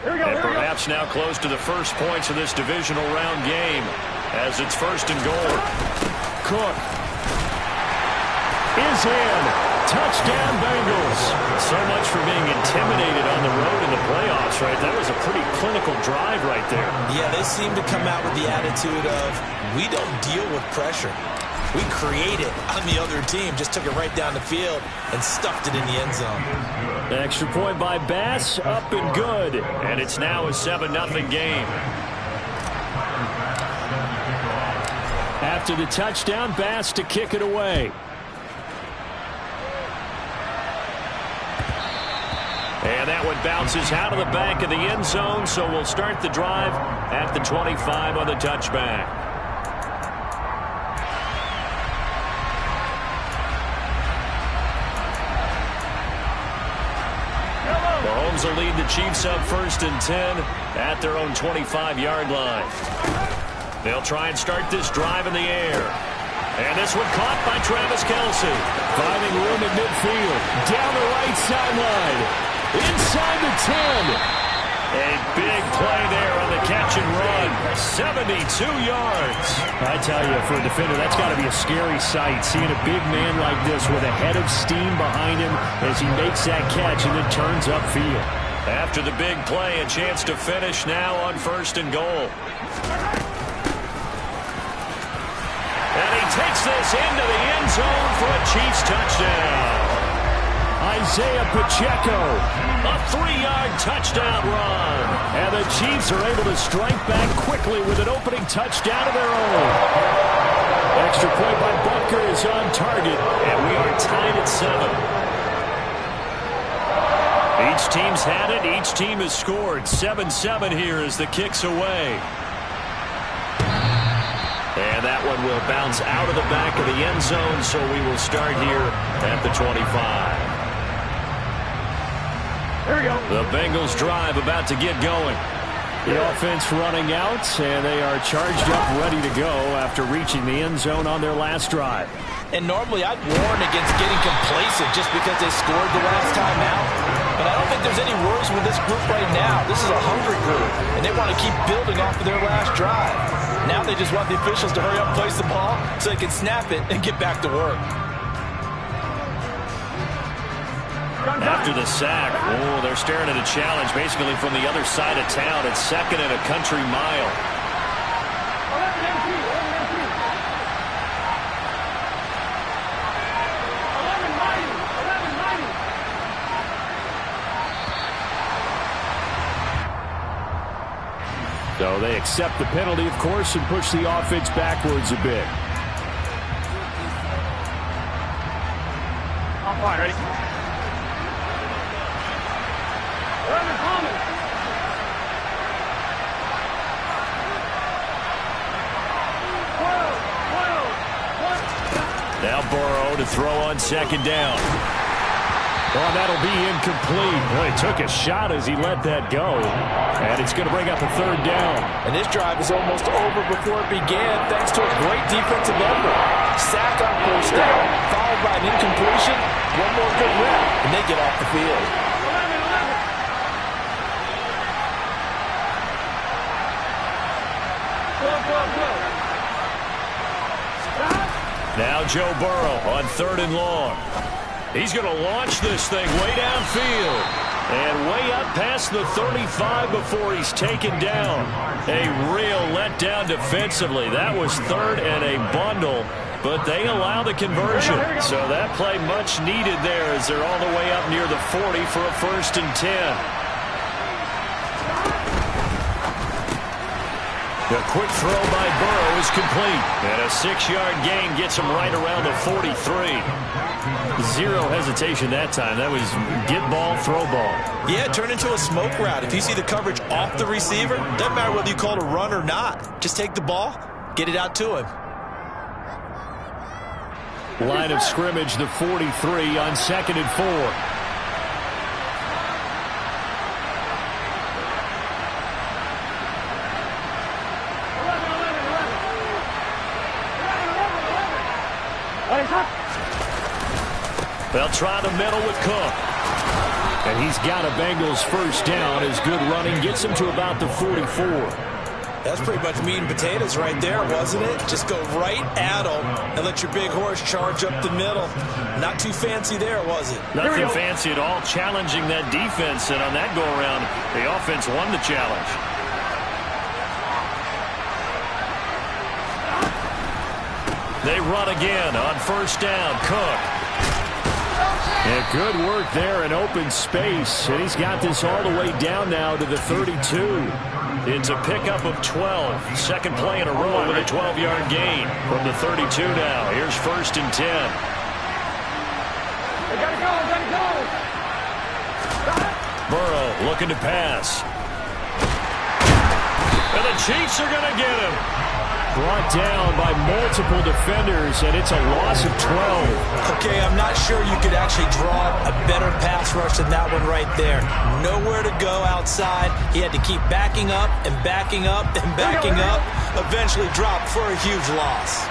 And perhaps now close to the first points of this divisional round game as it's 1st and goal. Cook is in. Touchdown, Bengals. So much for being intimidated on the road in the playoffs, right? That was a pretty clinical drive right there. Yeah, they seem to come out with the attitude of, we don't deal with pressure. We create it on the other team. Just took it right down the field and stuffed it in the end zone. Extra point by Bass, up and good. And it's now a 7-0 game. After the touchdown, Bass to kick it away. And that one bounces out of the back of the end zone, so we'll start the drive at the 25 on the touchback. Mahomes will lead the Chiefs up 1st and 10 at their own 25-yard line. They'll try and start this drive in the air. And this one caught by Travis Kelce. Finding room at midfield. Down the right sideline. Inside the 10. A big play there on the catch and run. 72 yards. I tell you, for a defender, that's got to be a scary sight, seeing a big man like this with a head of steam behind him as he makes that catch and then turns upfield. After the big play, a chance to finish now on 1st and goal. And he takes this into the end zone for a Chiefs touchdown. Isaiah Pacheco, a 3-yard touchdown run. And the Chiefs are able to strike back quickly with an opening touchdown of their own. Extra point by Butker is on target, and we are tied at 7. Each team's had it. Each team has scored. 7-7 here as the kick's away. And that one will bounce out of the back of the end zone, so we will start here at the 25. There we go. The Bengals drive about to get going. The offense running out, and they are charged up, ready to go after reaching the end zone on their last drive. And normally I'd warn against getting complacent just because they scored the last time out. But I don't think there's any worries with this group right now. This is a hungry group, and they want to keep building off of their last drive. Now they just want the officials to hurry up and place the ball so they can snap it and get back to work. After the sack, they're staring at a challenge basically from the other side of town. It's 2nd and a country mile. So they accept the penalty, of course, and push the offense backwards a bit. All fine, ready? Now Burrow to throw on 2nd down. Well, that'll be incomplete. Boy, he took a shot as he let that go. And it's going to bring up a 3rd down. And this drive is almost over before it began thanks to a great defensive effort. Sack on 1st down, followed by an incompletion. One more good rep, and they get off the field. Now Joe Burrow on 3rd and long. He's going to launch this thing way downfield. And way up past the 35 before he's taken down. A real letdown defensively. That was 3rd and a bundle. But they allow the conversion. So that play much needed there as they're all the way up near the 40 for a 1st and 10. The quick throw by Burrow is complete. And a 6-yard gain gets him right around the 43. Zero hesitation that time. That was get ball, throw ball. Yeah, turn into a smoke route. If you see the coverage off the receiver, doesn't matter whether you call it a run or not. Just take the ball, get it out to him. Line of scrimmage, the 43 on 2nd and 4. They'll try the middle with Cook. And he's got a Bengals first down as good running gets him to about the 44. That's pretty much meat and potatoes right there, wasn't it? Just go right at them and let your big horse charge up the middle. Not too fancy there, was it? Nothing fancy at all, challenging that defense. And on that go-around, the offense won the challenge. They run again on first down. Cook. And good work there in open space. And he's got this all the way down now to the 32. It's a pickup of 12. Second play in a row with a 12-yard gain from the 32 now. Here's first and 10. Burrow looking to pass. And the Chiefs are going to get him. Brought down by multiple defenders, and it's a loss of 12. Okay, I'm not sure you could actually draw a better pass rush than that one right there. Nowhere to go outside. He had to keep backing up and backing up and backing up. Eventually dropped for a huge loss.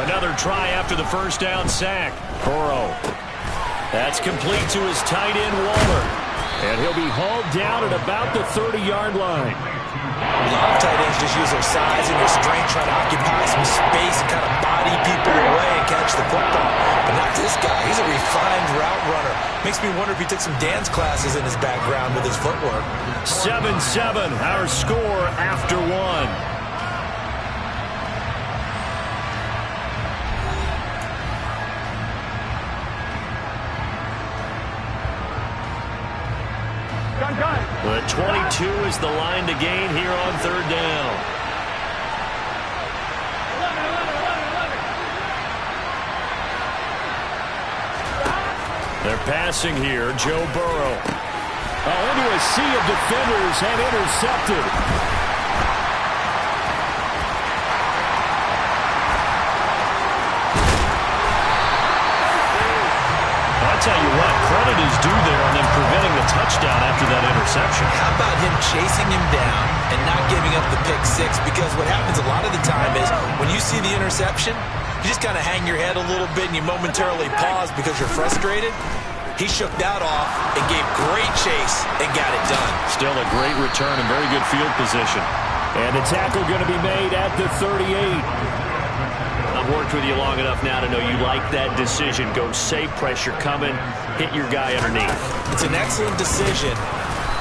Another try after the first down sack. Burrow. That's complete to his tight end, Waller. And he'll be hauled down at about the 30-yard line. A lot of tight ends just use their size and their strength, trying to occupy some space and kind of body people away and catch the football. But not this guy. He's a refined route runner. Makes me wonder if he took some dance classes in his background with his footwork. 7-7, our score after one. The 22 is the line to gain here on third down. They're passing here. Joe Burrow. Into a sea of defenders and intercepted. I'll tell you what, credit is due there on them preventing the touchdown after that interception. How about him chasing him down and not giving up the pick six? Because what happens a lot of the time is when you see the interception, you just kind of hang your head a little bit and you momentarily pause because you're frustrated. He shook that off and gave great chase and got it done. Still a great return and very good field position. And the tackle going to be made at the 38. I've worked with you long enough now to know you like that decision. Go safe, pressure coming, hit your guy underneath. It's an excellent decision,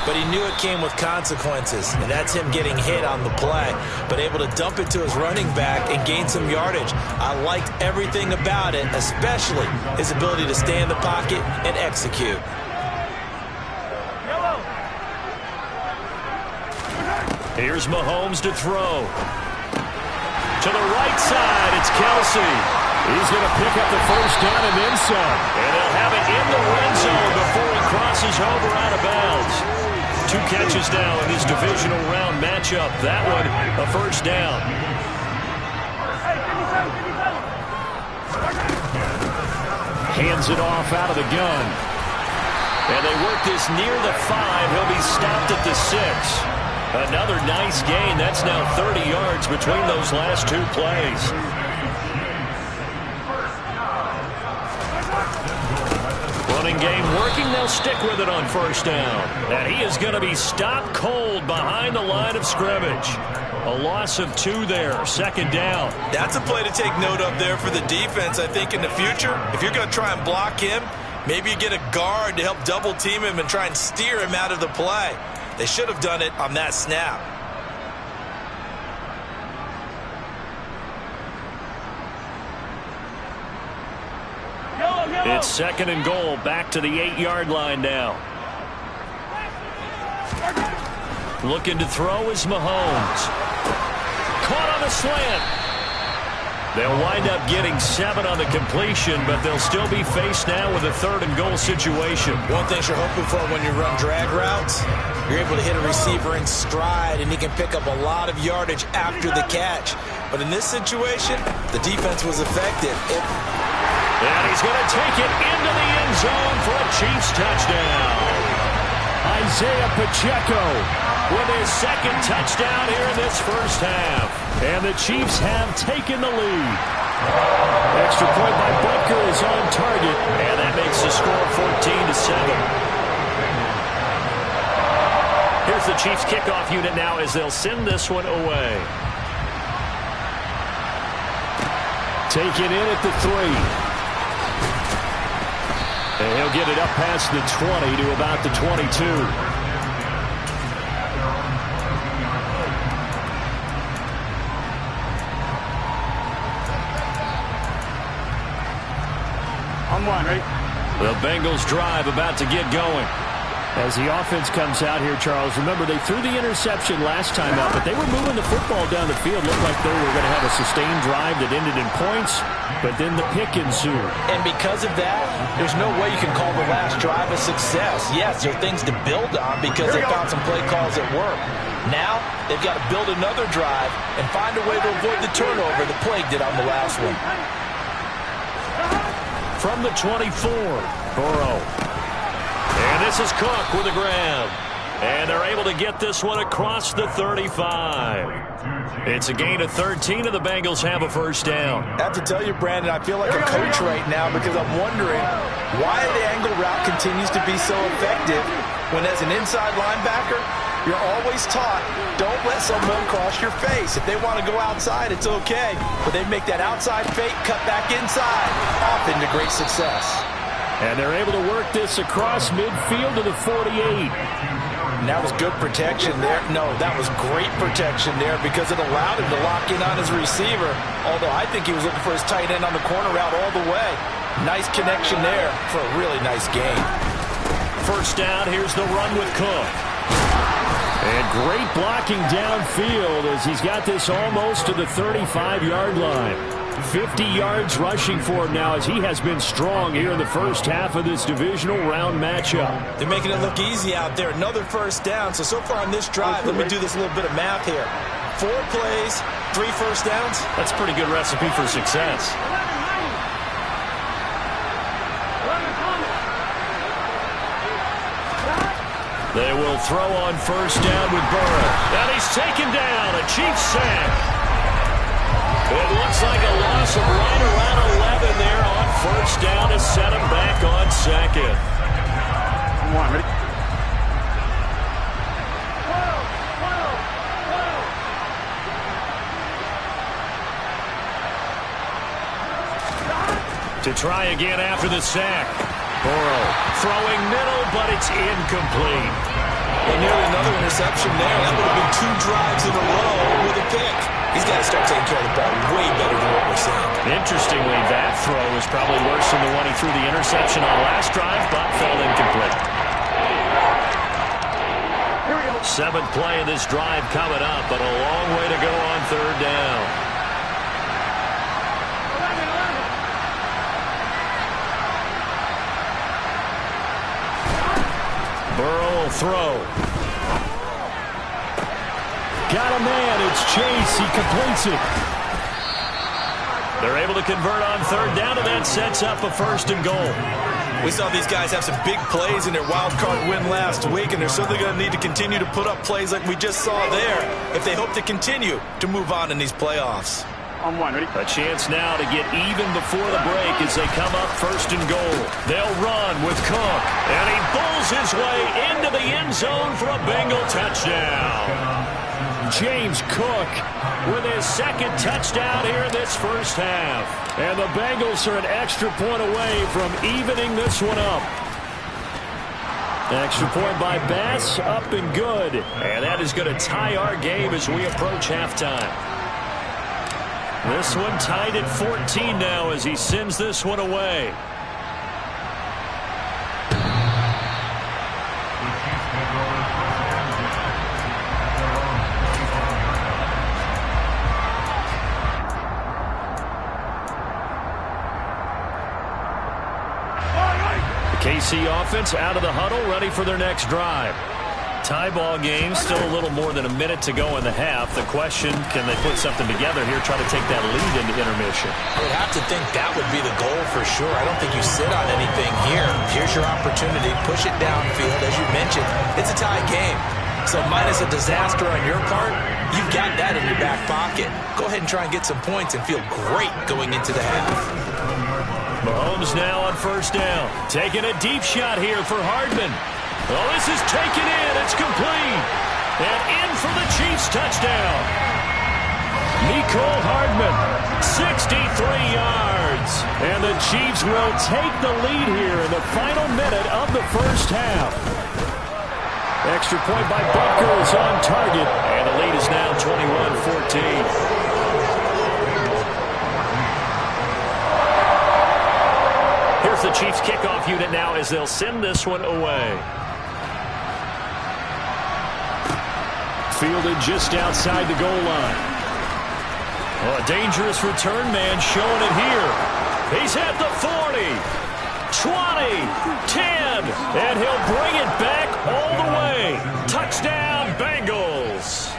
but he knew it came with consequences, and that's him getting hit on the play, but able to dump it to his running back and gain some yardage. I liked everything about it, especially his ability to stay in the pocket and execute. Here's Mahomes to throw. To the right side, it's Kelsey. He's going to pick up the first down and then some. And he'll have it in the red zone before he crosses over out of bounds. 2 catches now in this divisional round matchup. That one, a first down. Hands it off out of the gun. And they work this near the 5. He'll be stopped at the 6. Another nice gain. That's now 30 yards between those last 2 plays. Running game working. They'll stick with it on first down. And he is going to be stopped cold behind the line of scrimmage. A loss of 2 there. Second down. That's a play to take note of there for the defense, I think, in the future. If you're going to try and block him, maybe you get a guard to help double team him and try and steer him out of the play. They should have done it on that snap. It's second and goal. Back to the 8-yard line now. Looking to throw is Mahomes. Caught on the slant. They'll wind up getting 7 on the completion, but they'll still be faced now with a 3rd and goal situation. One thing you're hoping for when you run drag routes, you're able to hit a receiver in stride, and he can pick up a lot of yardage after the catch. But in this situation, the defense was effective. And he's going to take it into the end zone for a Chiefs touchdown. Isaiah Pacheco with his second touchdown here in this first half. And the Chiefs have taken the lead. Extra point by Butker is on target, and that makes the score 14-7. Here's the Chiefs kickoff unit now as they'll send this one away. Take it in at the 3. And he'll get it up past the 20 to about the 22. On one, right? The Bengals drive about to get going. As the offense comes out here, Charles, remember they threw the interception last time out, but they were moving the football down the field. Looked like they were going to have a sustained drive that ended in points, but then the pick ensued. And because of that, there's no way you can call the last drive a success. Yes, there are things to build on because they found some play calls that work. Now, they've got to build another drive and find a way to avoid the turnover the Plague did on the last one. From the 24, Burrow. And this is Cook with a grab. And they're able to get this one across the 35. It's a gain of 13, and the Bengals have a first down. I have to tell you, Brandon, I feel like a coach right now because I'm wondering why the angle route continues to be so effective when as an inside linebacker, you're always taught, don't let someone cross your face. If they want to go outside, it's okay. But they make that outside fake, cut back inside, off into great success. And they're able to work this across midfield to the 48. And that was good protection there. No, that was great protection there because it allowed him to lock in on his receiver. Although I think he was looking for his tight end on the corner route all the way. Nice connection there for a really nice game. First down, here's the run with Cook. And great blocking downfield as he's got this almost to the 35-yard line. 50 yards rushing for him now as he has been strong here in the first half of this divisional round matchup. They're making it look easy out there. Another first down. So far on this drive, let me do this little bit of math here. 4 plays, 3 first downs. That's a pretty good recipe for success. They will throw on first down with Burrow. And he's taken down. A Chiefs sack. It looks like a loss of right around 11 there on first down to set him back on second. Come on, ready? To try again after the sack. Burrow throwing middle, but it's incomplete. And nearly another interception there. That would have been 2 drives in a row with a pick. He's got to start taking care of the ball way better than what we're seeing. Interestingly, that throw is probably worse than the one he threw the interception on last drive, but fell incomplete. 7th play of this drive coming up, but a long way to go on third down. Burrow will throw. Got a man. It's Chase. He completes it. They're able to convert on third down, and that sets up a first and goal. We saw these guys have some big plays in their wild card win last week, and they're certainly going to need to continue to put up plays like we just saw there if they hope to continue to move on in these playoffs. On one, ready? A chance now to get even before the break as they come up first and goal. They'll run with Cook, and he bulls his way into the end zone for a Bengal touchdown. James Cook with his second touchdown here in this first half. And the Bengals are an extra point away from evening this one up. Extra point by Bass, up and good. And that is going to tie our game as we approach halftime. This one tied at 14 now as he sends this one away. KC offense out of the huddle, ready for their next drive. Tie ball game, still a little more than a minute to go in the half. The question, can they put something together here, try to take that lead into intermission? I would have to think that would be the goal for sure. I don't think you sit on anything here. Here's your opportunity. Push it downfield. As you mentioned, it's a tie game. So minus a disaster on your part, you've got that in your back pocket. Go ahead and try and get some points and feel great going into the half. Mahomes now on first down. Taking a deep shot here for Hardman. Oh, this is taken in. It's complete. And in for the Chiefs touchdown. Nicole Hardman, 63 yards. And the Chiefs will take the lead here in the final minute of the first half. Extra point by Butker is on target. And the lead is now 21-14. Here's the Chiefs kickoff unit now as they'll send this one away. Fielded just outside the goal line. Oh, a dangerous return man showing it here. He's at the 40, 20, 10, and he'll bring it back all the way. Touchdown, Bengals.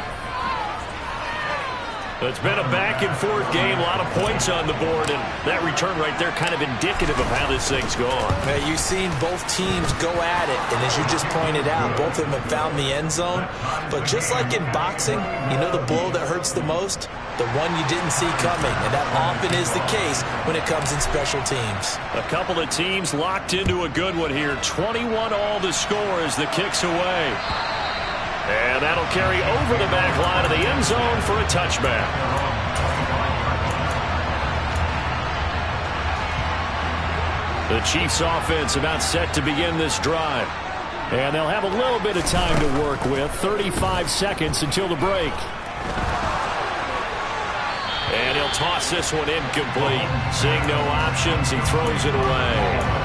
It's been a back-and-forth game, a lot of points on the board, and that return right there kind of indicative of how this thing's gone. Now, you've seen both teams go at it, and as you just pointed out, both of them have found the end zone. But just like in boxing, you know the blow that hurts the most? The one you didn't see coming, and that often is the case when it comes in special teams. A couple of teams locked into a good one here. 21 all the score as the kick's away. And that'll carry over the back line of the end zone for a touchback. The Chiefs offense about set to begin this drive. And they'll have a little bit of time to work with. 35 seconds until the break. And he'll toss this one incomplete. Seeing no options, he throws it away.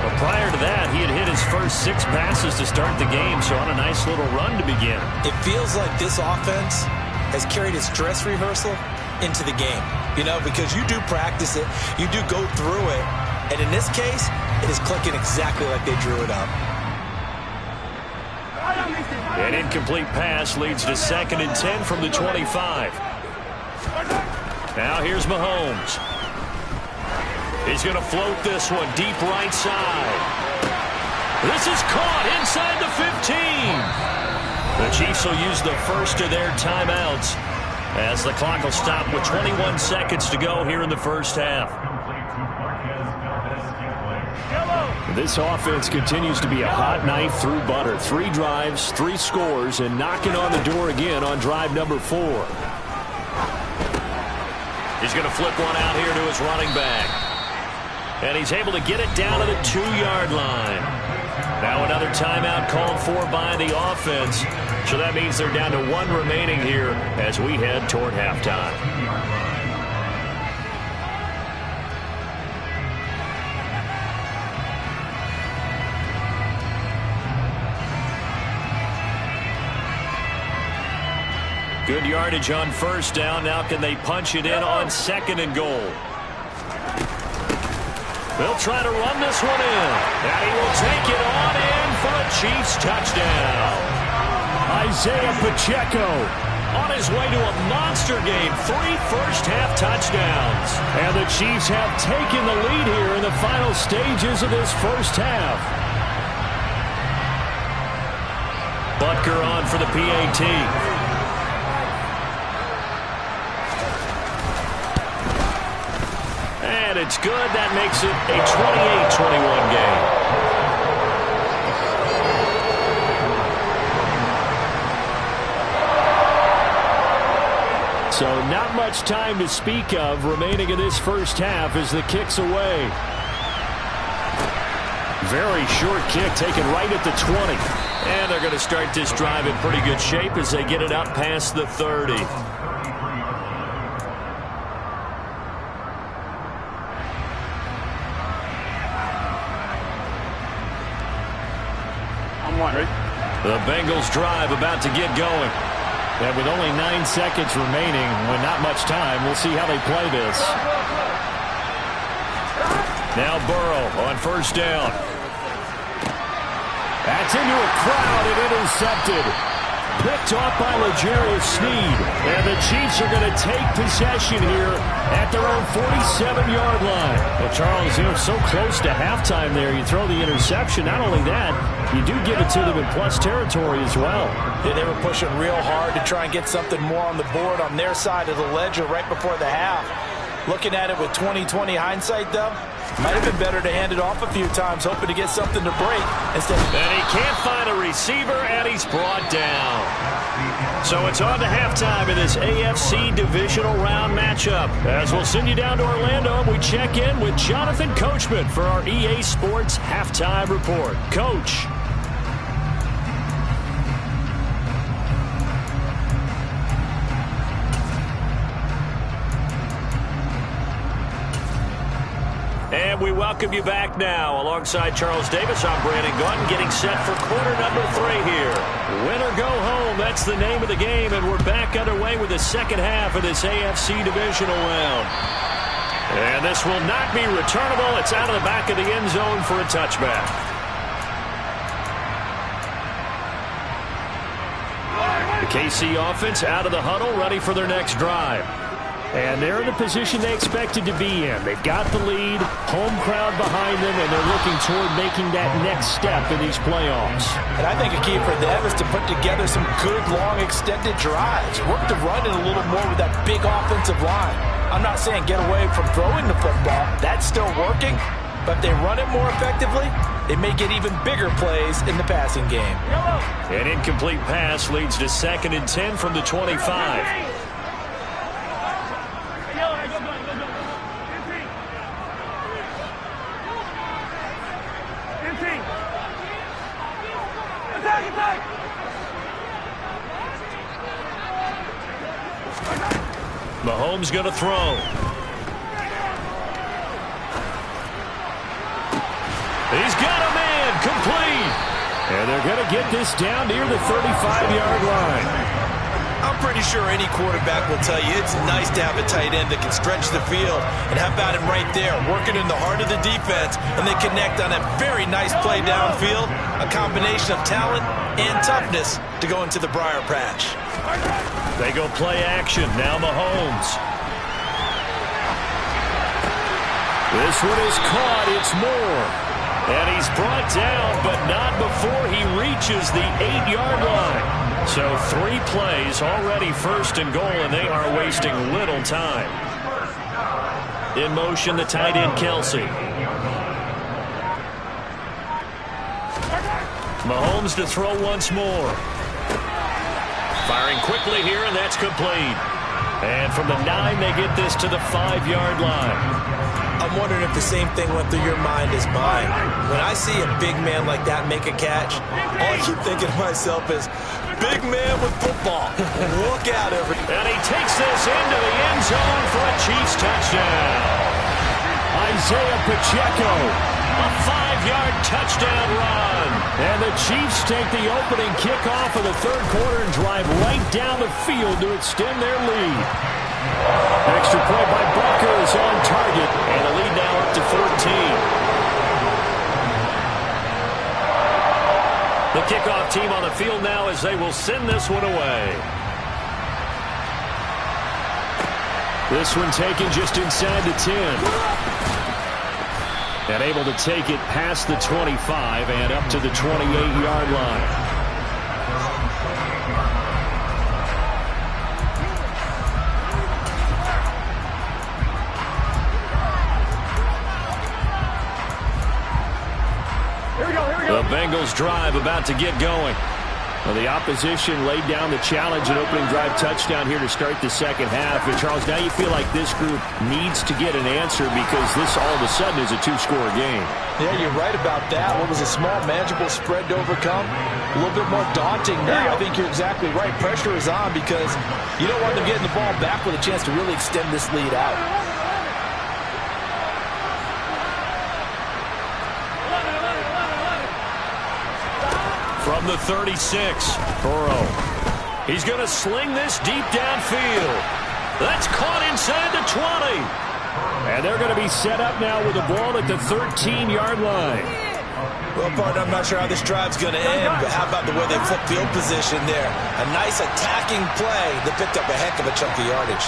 But prior to that, he had hit his first 6 passes to start the game, so on a nice little run to begin. It feels like this offense has carried its dress rehearsal into the game. You know, because you do practice it, you do go through it, and in this case, it is clicking exactly like they drew it up. An incomplete pass leads to 2nd and 10 from the 25. Now here's Mahomes. He's going to float this one deep right side. This is caught inside the 15. The Chiefs will use the first of their timeouts as the clock will stop with 21 seconds to go here in the first half. This offense continues to be a hot knife through butter. 3 drives, 3 scores, and knocking on the door again on drive number 4. He's going to flip one out here to his running back. And he's able to get it down to the 2-yard line. Now another timeout called for by the offense. So that means they're down to 1 remaining here as we head toward halftime. Good yardage on first down. Now can they punch it in on 2nd and goal? They'll try to run this one in. And he will take it on in for a Chiefs touchdown. Isaiah Pacheco on his way to a monster game. 3 first-half touchdowns. And the Chiefs have taken the lead here in the final stages of this first half. Butker on for the PAT. And it's good. That makes it a 28-21 game. So not much time to speak of remaining in this first half as the kick's away. Very short kick taken right at the 20. And they're going to start this drive in pretty good shape as they get it up past the 30. The Bengals drive about to get going. And with only 9 seconds remaining, with not much time, we'll see how they play this. Now Burrow on first down. That's into a crowd and intercepted. picked off by L'Jarius Sneed. And the Chiefs are going to take possession here at their own 47-yard line. Well, Charles, you're so close to halftime there. You throw the interception. Not only that, you do give it to them in plus territory as well. Yeah, they were pushing real hard to try and get something more on the board on their side of the ledger right before the half. Looking at it with 20/20 hindsight, though, might have been better to hand it off a few times, hoping to get something to break instead. And he can't find a receiver, and he's brought down. So it's on to halftime in this AFC divisional round matchup. As we'll send you down to Orlando, and we check in with Jonathan Coachman for our EA Sports Halftime Report. Coach. And we welcome you back now. Alongside Charles Davis, I'm Brandon Gaudin, getting set for quarter number 3 here. Win or go home, that's the name of the game, and we're back underway with the second half of this AFC divisional round. And this will not be returnable. It's out of the back of the end zone for a touchback. The KC offense out of the huddle, ready for their next drive. And they're in the position they expected to be in. They've got the lead, home crowd behind them, and they're looking toward making that next step in these playoffs. And I think a key for them is to put together some good, long, extended drives. Work the run in a little more with that big offensive line. I'm not saying get away from throwing the football. That's still working. But if they run it more effectively, they may get even bigger plays in the passing game. An incomplete pass leads to 2nd and 10 from the 25. Mahomes going to throw. He's got a man, complete. And they're going to get this down near the 35-yard line. I'm pretty sure any quarterback will tell you it's nice to have a tight end that can stretch the field. And how about him right there, working in the heart of the defense, and they connect on a very nice play downfield, a combination of talent and toughness to go into the briar patch. They go play action. Now Mahomes. This one is caught. It's Moore. And he's brought down, but not before he reaches the 8-yard line. So 3 plays already 1st and goal, and they are wasting little time. In motion, the tight end, Kelsey. Mahomes to throw once more. Firing quickly here, and that's complete. And from the 9, they get this to the 5-yard line. I'm wondering if the same thing went through your mind as mine. When I see a big man like that make a catch, all I keep thinking to myself is, big man with football. Look out, everybody. And he takes this into the end zone for a Chiefs touchdown. Isaiah Pacheco, a 5-yard touchdown run. And the Chiefs take the opening kickoff of the 3rd quarter and drive right down the field to extend their lead. Extra point by Bucker is on target, and the lead now up to 14. The kickoff team on the field now as they will send this one away. This one taken just inside the 10. And able to take it past the 25 and up to the 28-yard line. The Bengals drive about to get going. Well, the opposition laid down the challenge and opening drive touchdown here to start the second half. But, Charles, now you feel like this group needs to get an answer because this all of a sudden is a 2-score game. Yeah, you're right about that. What was a small, manageable spread to overcome? A little bit more daunting now. I think you're exactly right. Pressure is on because you don't want them getting the ball back with a chance to really extend this lead out. From the 36, Burrow. He's going to sling this deep downfield. That's caught inside the 20. And they're going to be set up now with the ball at the 13-yard line. Well, partner, I'm not sure how this drive's going to end, but how about the way they flip field position there? A nice attacking play that picked up a heck of a chunk of yardage.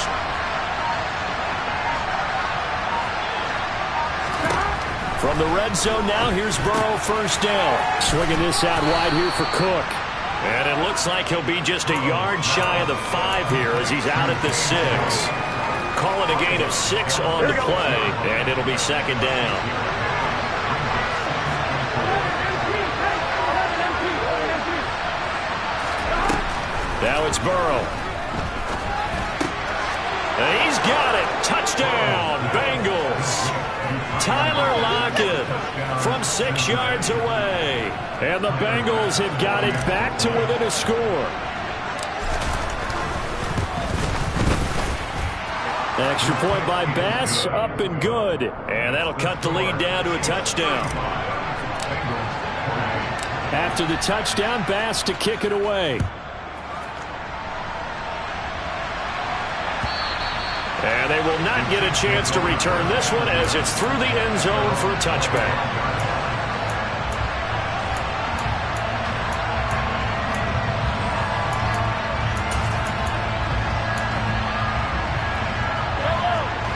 From the red zone now, here's Burrow, first down. Swinging this out wide here for Cook. And it looks like he'll be just a yard shy of the 5 here as he's out at the 6. Call it a gain of 6 on the play, and it'll be second down. Now it's Burrow. And he's got it. Touchdown, Bengals. Tyler Lockett from 6 yards away. And the Bengals have got it back to within a score. Extra point by Bass, up and good. And that'll cut the lead down to a touchdown. After the touchdown, Bass to kick it away. And they will not get a chance to return this one as it's through the end zone for a touchback.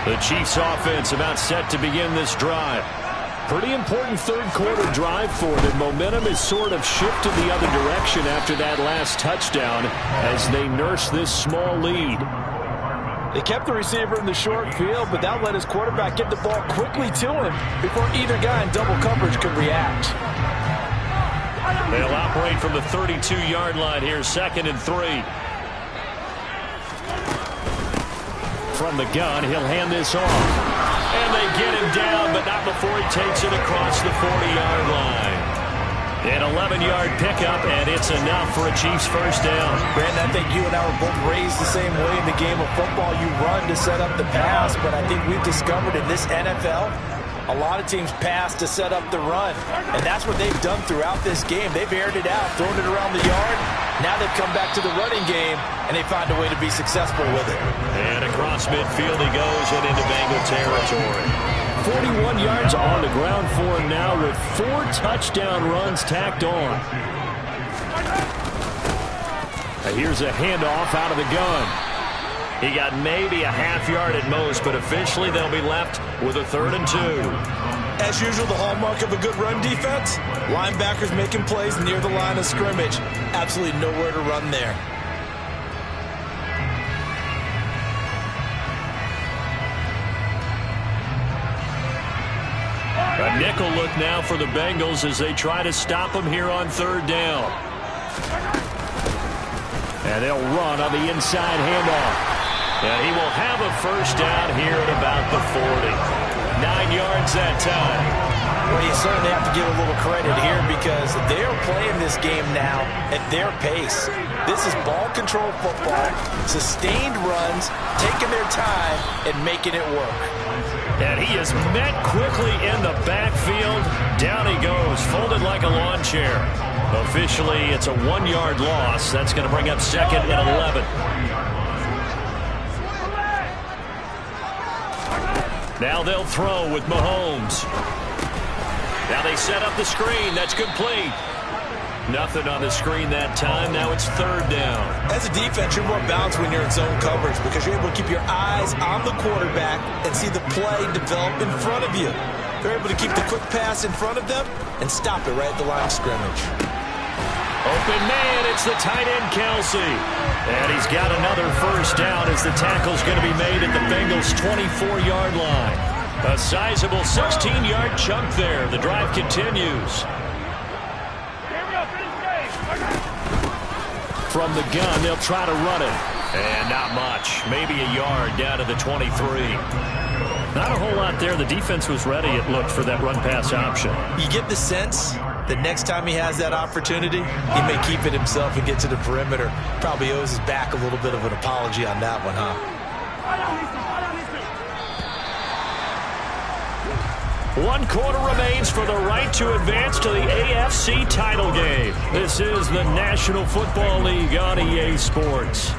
The Chiefs offense about set to begin this drive. Pretty important third quarter drive for them. Momentum is sort of shifted the other direction after that last touchdown as they nurse this small lead. They kept the receiver in the short field, but that let his quarterback get the ball quickly to him before either guy in double coverage could react. They'll operate from the 32-yard line here, 2nd and 3. From the gun, he'll hand this off. And they get him down, but not before he takes it across the 40-yard line. An 11-yard pickup, and it's enough for a Chiefs first down. Brandon, I think you and I were both raised the same way in the game of football. You run to set up the pass, but I think we've discovered in this NFL, a lot of teams pass to set up the run. And that's what they've done throughout this game. They've aired it out, thrown it around the yard. Now they've come back to the running game, and they find a way to be successful with it. And across midfield he goes and into Bengal territory. 41 yards on the ground for him now with 4 touchdown runs tacked on. Now here's a handoff out of the gun. He got maybe a half yard at most, but officially they'll be left with a 3rd and 2. As usual, the hallmark of a good run defense, linebackers making plays near the line of scrimmage. Absolutely nowhere to run there. A nickel look now for the Bengals as they try to stop him here on 3rd down. And they'll run on the inside handoff. And he will have a first down here at about the 40. 9 yards that time. Well, you certainly have to give a little credit here because they're playing this game now at their pace. This is ball control football, sustained runs, taking their time and making it work. And he is met quickly in the backfield. Down he goes, folded like a lawn chair. Officially, it's a 1-yard loss. That's going to bring up 2nd and 11. Now they'll throw with Mahomes. Now they set up the screen. That's complete. Nothing on the screen that time. Now it's 3rd down. As a defense, you're more balanced when you're in zone coverage because you're able to keep your eyes on the quarterback and see the play develop in front of you. They're able to keep the quick pass in front of them and stop it right at the line of scrimmage. Open man, it's the tight end, Kelsey. And he's got another first down as the tackle's going to be made at the Bengals' 24-yard line. A sizable 16-yard chunk there. The drive continues. From the gun, they'll try to run it. And not much. Maybe a yard down to the 23. Not a whole lot there. The defense was ready, it looked, for that run-pass option. You get the sense that next time he has that opportunity, he may keep it himself and get to the perimeter. Probably owes his back a little bit of an apology on that one, huh? 1 quarter remains for the right to advance to the AFC title game. This is the National Football League on EA Sports.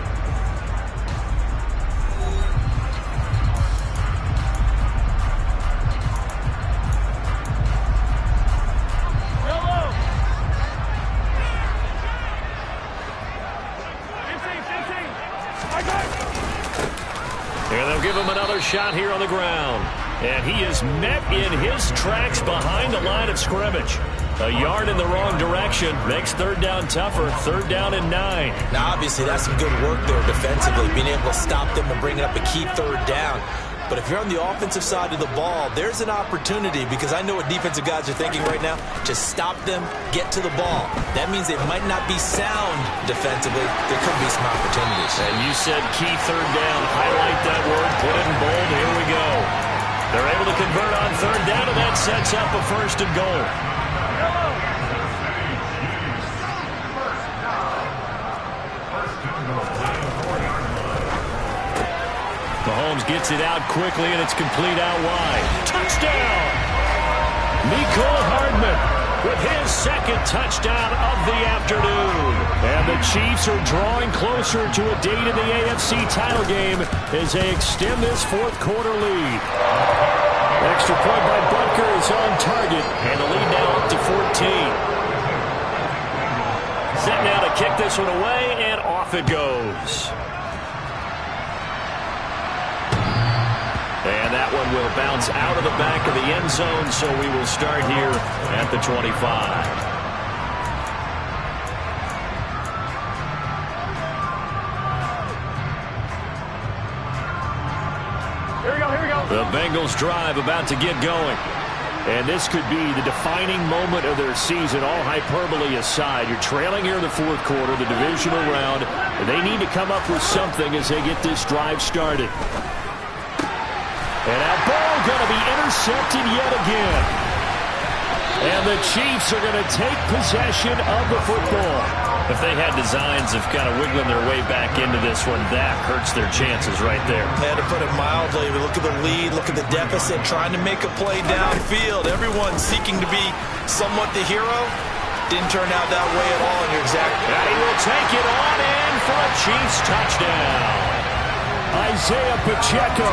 shot here on the ground. And he is met in his tracks behind the line of scrimmage. A yard in the wrong direction makes third down tougher. Third down and 9. Now, obviously, that's some good work there defensively, being able to stop them and bring up a key third down. But if you're on the offensive side of the ball, there's an opportunity, because I know what defensive guys are thinking right now. Just stop them, get to the ball. That means they might not be sound defensively. There could be some opportunities. And you said key third down. Highlight that word. Put it in bold. Here we go. They're able to convert on third down, and that sets up a first and goal. Mahomes gets it out quickly, and it's complete out wide. Touchdown! Mecole Hardman with his second touchdown of the afternoon. And the Chiefs are drawing closer to a date in the AFC title game as they extend this fourth quarter lead. Extra point by Butker is on target, and the lead now up to 14. Set now to kick this one away, and off it goes. And that one will bounce out of the back of the end zone, so we will start here at the 25. Here we go, here we go. The Bengals drive about to get going. And this could be the defining moment of their season, all hyperbole aside. You're trailing here in the fourth quarter, the divisional round. And they need to come up with something as they get this drive started. And that ball going to be intercepted yet again. And the Chiefs are going to take possession of the football. If they had designs of kind of wiggling their way back into this one, that hurts their chances right there. They had to put it mildly. Look at the lead, look at the deficit, trying to make a play downfield. Everyone seeking to be somewhat the hero. Didn't turn out that way at all, and you're exactly right. He will take it on in for a Chiefs touchdown. Isaiah Pacheco,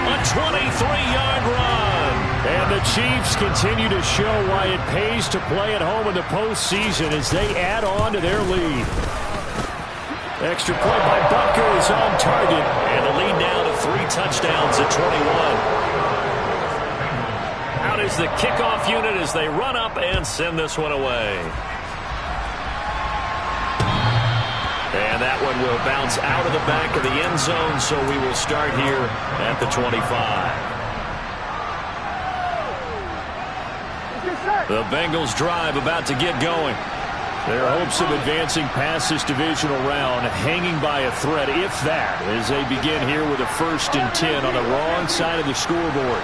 a 23-yard run. And the Chiefs continue to show why it pays to play at home in the postseason as they add on to their lead. Extra point by Butker is on target. And the lead now to 3 touchdowns at 21. Out is the kickoff unit as they run up and send this one away. And that one will bounce out of the back of the end zone, so we will start here at the 25. The Bengals drive about to get going. Their hopes of advancing past this divisional round hanging by a thread, if that, as they begin here with a 1st and 10 on the wrong side of the scoreboard.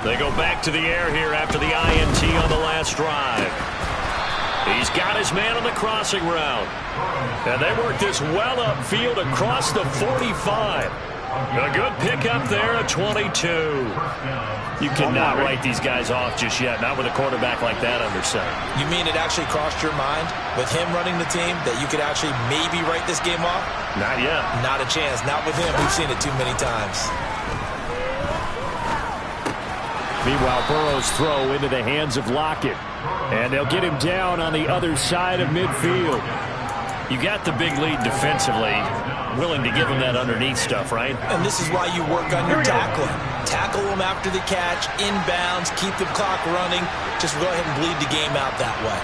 They go back to the air here after the INT on the last drive. He's got his man on the crossing route. And they work this well upfield across the 45. A good pickup there at 22. You cannot write these guys off just yet, not with a quarterback like that under center. You mean it actually crossed your mind with him running the team that you could actually maybe write this game off? Not yet. Not a chance. Not with him. We've seen it too many times. Meanwhile, Burrow's throw into the hands of Lockett. And they'll get him down on the other side of midfield. You got the big lead defensively. Willing to give him that underneath stuff, right? And this is why you work on your tackling. Tackle them after the catch, inbounds, keep the clock running. Just go ahead and bleed the game out that way.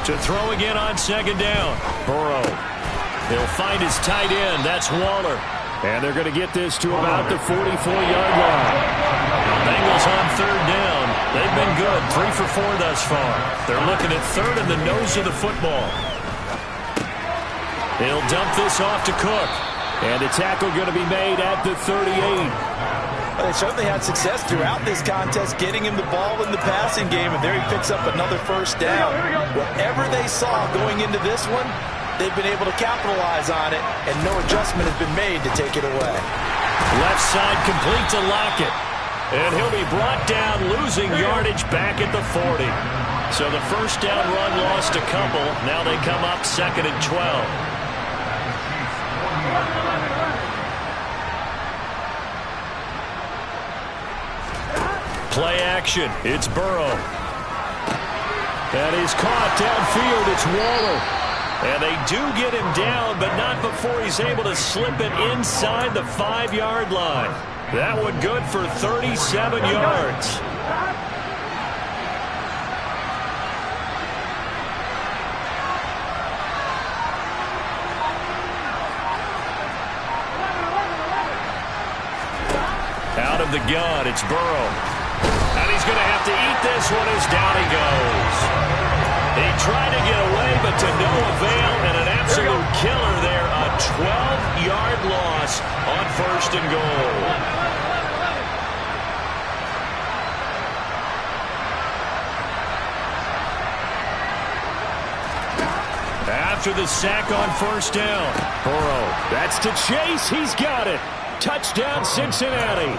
To throw again on second down. Burrow. He'll find his tight end. That's Waller. And they're going to get this to about the 44-yard line. Bengals on third down. They've been good. 3 for 4 thus far. They're looking at third in the nose of the football. He'll dump this off to Cook. And the tackle going to be made at the 38. Well, they certainly had success throughout this contest, getting him the ball in the passing game, and there he picks up another first down. Whatever they saw going into this one, they've been able to capitalize on it, and no adjustment has been made to take it away. Left side complete to Lockett. And he'll be brought down, losing yardage back at the 40. So the first down run lost a couple. Now they come up 2nd and 12. Play action. It's Burrow. And he's caught downfield. It's Waller. And they do get him down, but not before he's able to slip it inside the 5-yard line. That one good for 37 yards. Out of the gun, it's Burrow. And he's going to have to eat this one as down he goes. He tried to get away, but to no avail, and an absolute killer there. A 12-yard loss on 1st and goal. After the sack on 1st down, Burrow, that's to Chase. He's got it. Touchdown, Cincinnati.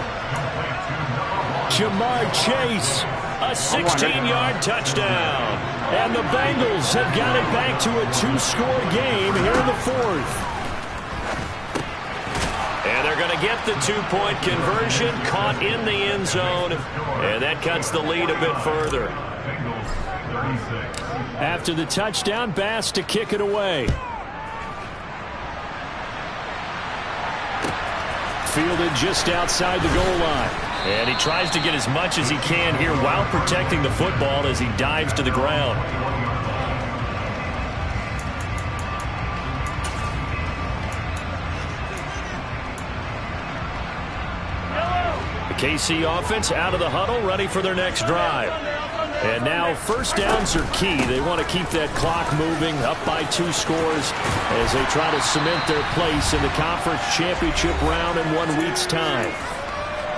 Jamar Chase, a 16-yard touchdown. And the Bengals have got it back to a 2-score game here in the 4th. And they're going to get the 2-point conversion, caught in the end zone. And that cuts the lead a bit further. After the touchdown, Bass to kick it away. Fielded just outside the goal line. And he tries to get as much as he can here while protecting the football as he dives to the ground. The KC offense out of the huddle, ready for their next drive. And now 1st downs are key. They want to keep that clock moving, up by 2 scores as they try to cement their place in the conference championship round in 1 week's time.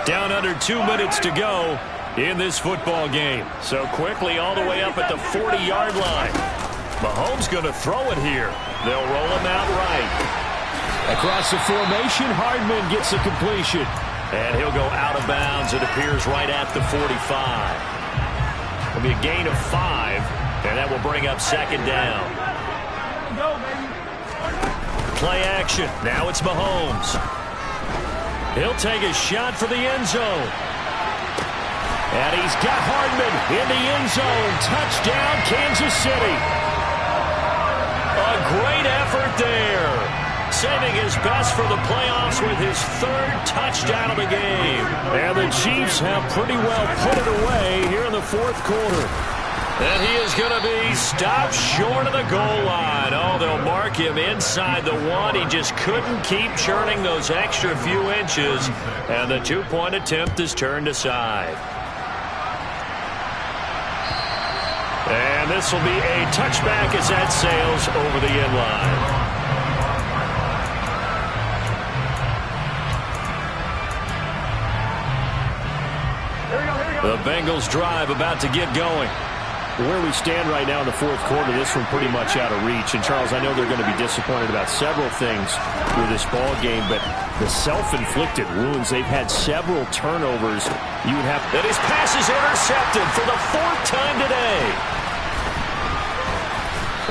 Down under 2 minutes to go in this football game. So quickly all the way up at the 40-yard line. Mahomes going to throw it here. They'll roll him out right. Across the formation, Hardman gets the completion. And he'll go out of bounds, it appears, right at the 45. It'll be a gain of 5, and that will bring up 2nd down. Play action. Now it's Mahomes. He'll take a shot for the end zone. And he's got Hardman in the end zone. Touchdown, Kansas City. A great effort there. Saving his best for the playoffs with his 3rd touchdown of the game. And the Chiefs have pretty well put it away here in the 4th quarter. And he is going to be stopped short of the goal line. Oh, they'll mark him inside the 1. He just couldn't keep churning those extra few inches. And the 2-point attempt is turned aside. And this will be a touchback as that sails over the end line. The Bengals drive about to get going. Where we stand right now in the 4th quarter, this one pretty much out of reach. And, Charles, I know they're going to be disappointed about several things with this ball game, but the self-inflicted wounds, they've had several turnovers. You would have... And his pass is intercepted for the 4th time today.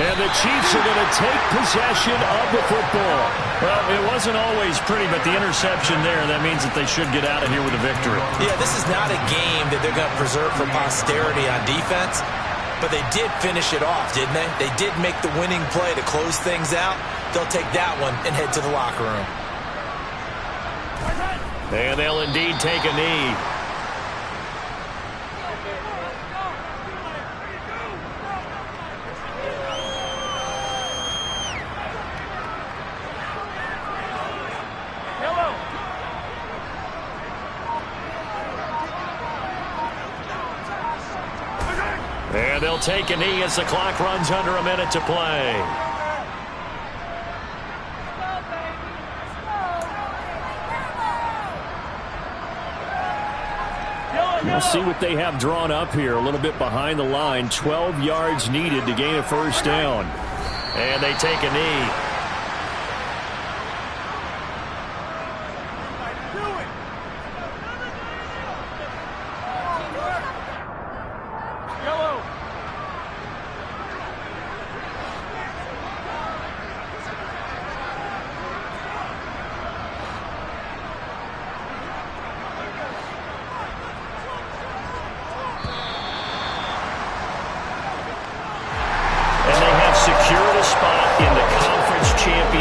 And the Chiefs are going to take possession of the football. Well, it wasn't always pretty, but the interception there, that means that they should get out of here with a victory. Yeah, this is not a game that they're going to preserve for posterity on defense, but they did finish it off, didn't they? They did make the winning play to close things out. They'll take that one and head to the locker room. And they'll indeed take a knee. And they'll take a knee as the clock runs under a minute to play. We'll see what they have drawn up here. A little bit behind the line. 12 yards needed to gain a 1st down. And they take a knee.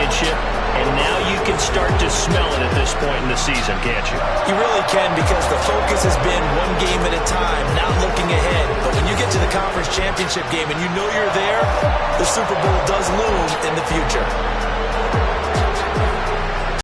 championship, and now you can start to smell it at this point in the season, can't you? You really can, because the focus has been one game at a time, not looking ahead. But when you get to the conference championship game and you know you're there, the Super Bowl does loom